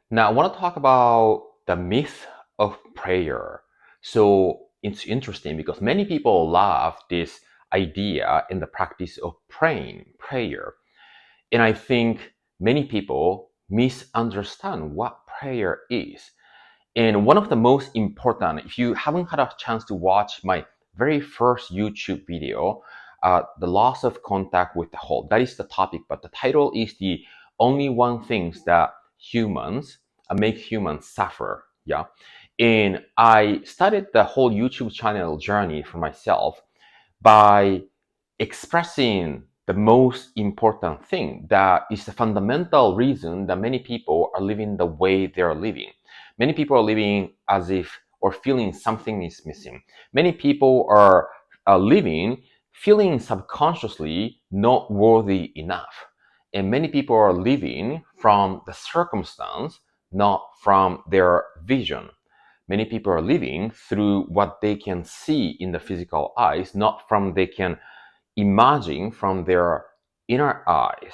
Now, I want to talk about the myth of prayer. So it's interesting because many people love this idea in the practice of prayer. And I think many people misunderstand what prayer is. And one of the most important, if you haven't had a chance to watch my very first YouTube video, the loss of contact with the whole, that is the topic, but the title is the only one things that humans make humans suffer. Yeah. And I started the whole YouTube channel journey for myself by expressing the most important thing that is the fundamental reason that many people are living the way they're living. Many people are living as if or feeling something is missing. Many people are living feeling subconsciously not worthy enough. And many people are living from the circumstance, not from their vision. Many people are living through what they can see in the physical eyes, not from they can imagine from their inner eyes.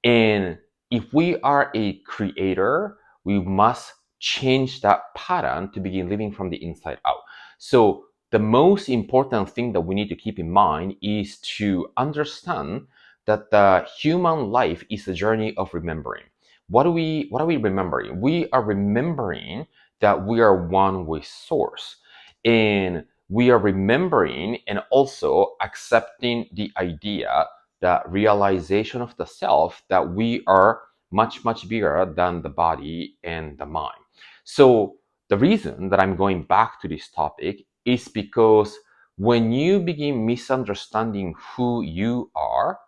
And if we are a creator, we must change that pattern to begin living from the inside out. So the most important thing that we need to keep in mind is to understand that the human life is a journey of remembering. What are we remembering? We are remembering that we are one with source. And we are remembering and also accepting the idea that realization of the self that we are much, much bigger than the body and the mind. So the reason that I'm going back to this topic is because when you begin misunderstanding who you are,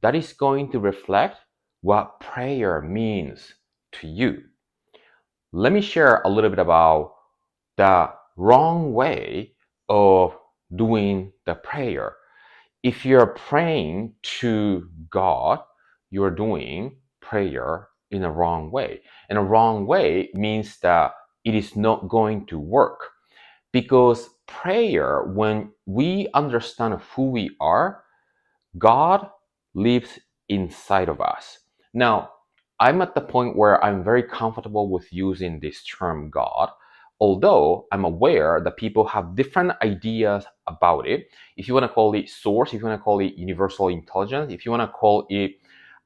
that is going to reflect what prayer means to you. Let me share a little bit about the wrong way of doing the prayer. If you're praying to God, you're doing prayer in a wrong way. And a wrong way means that it is not going to work. Because prayer, when we understand who we are, God lives inside of us. Now, I'm at the point where I'm very comfortable with using this term God, although I'm aware that people have different ideas about it. If you want to call it source, if you want to call it universal intelligence, if you want to call it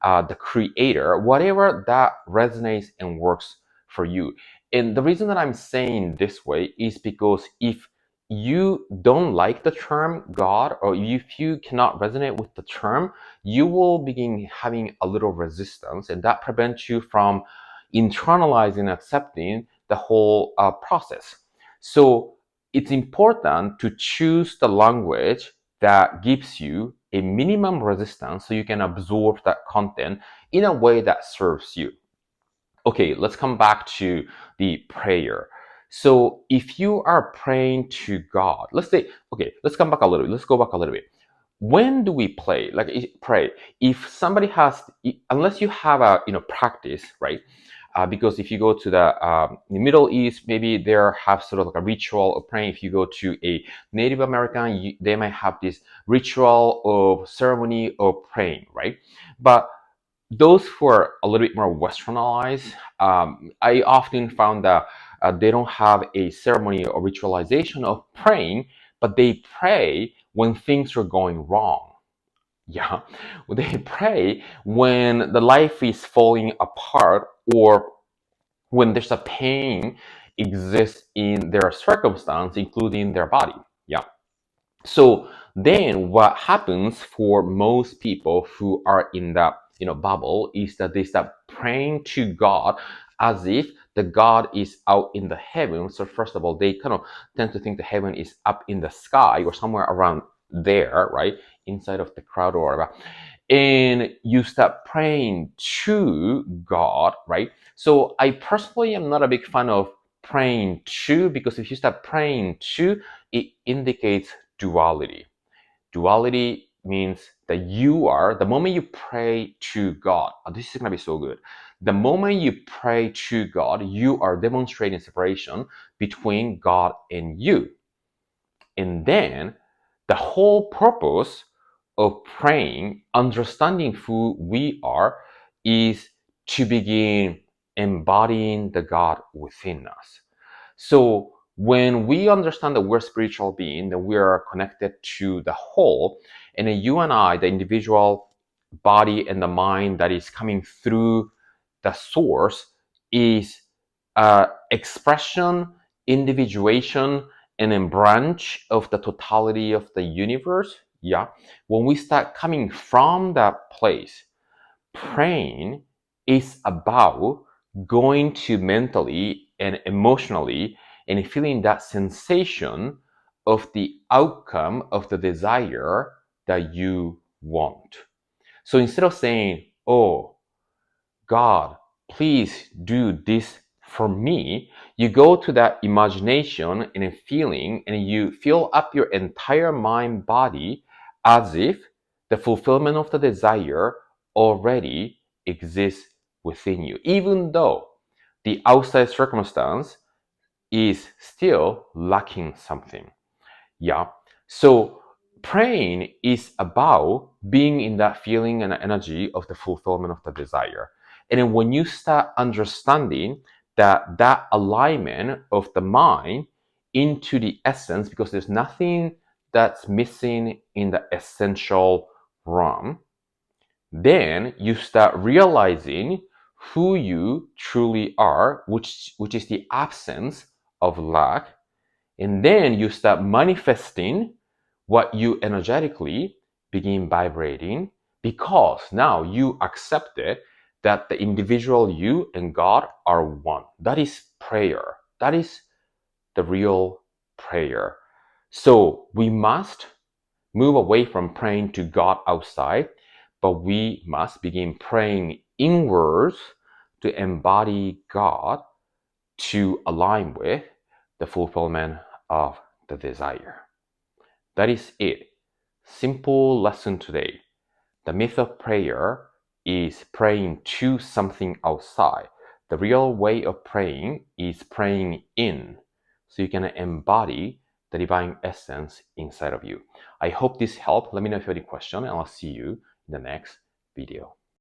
the creator, whatever that resonates and works for you. And the reason that I'm saying this way is because if you don't like the term God, or if you cannot resonate with the term, you will begin having a little resistance, and that prevents you from internalizing and accepting the whole process. So it's important to choose the language that gives you a minimum resistance so you can absorb that content in a way that serves you. Okay, let's come back to the prayer. So if you are praying to God, let's say, okay, let's come back a little bit. Let's go back a little bit. When do we pray? If somebody has, unless you have a practice, right? Because if you go to the Middle East, maybe they have sort of like a ritual of praying. If you go to a Native American, they might have this ritual of ceremony of praying, right? But those who are a little bit more westernized, I often found that they don't have a ceremony or ritualization of praying, but they pray when things are going wrong. Yeah, they pray when the life is falling apart or when there's a pain exists in their circumstance, including their body. Yeah. So then what happens for most people who are in that bubble is that they start praying to God as if the God is out in the heaven. So first of all, they kind of tend to think the heaven is up in the sky or somewhere around there, right? Inside of the cloud or whatever. And you start praying to God, right? So I personally am not a big fan of praying to, because if you start praying to, it indicates duality. Duality means that the moment you pray to God, this is going to be so good. The moment you pray to God, you are demonstrating separation between God and you. And then the whole purpose of praying, understanding who we are, is to begin embodying the God within us. So when we understand that we're spiritual being, that we are connected to the whole, and then you and I, the individual body and the mind that is coming through the source, is expression, individuation, and a branch of the totality of the universe. Yeah, when we start coming from that place, praying is about going to mentally and emotionally and feeling that sensation of the outcome of the desire that you want. So instead of saying, oh, God, please do this for me, you go to that imagination and a feeling and you fill up your entire mind body as if the fulfillment of the desire already exists within you, even though the outside circumstance is still lacking something. Yeah. So praying is about being in that feeling and energy of the fulfillment of the desire. And then when you start understanding that alignment of the mind into the essence, because there's nothing that's missing in the essential realm, then you start realizing who you truly are, which is the absence of lack. And then you start manifesting what you energetically begin vibrating, because now you accepted that the individual you and God are one. That is prayer. That is the real prayer. So we must move away from praying to God outside, but we must begin praying inwards to embody God, to align with the fulfillment of the desire. That is it. Simple lesson today. The myth of prayer is praying to something outside. The real way of praying is praying in, so you can embody the divine essence inside of you. I hope this helped. Let me know if you have any question, and I'll see you in the next video.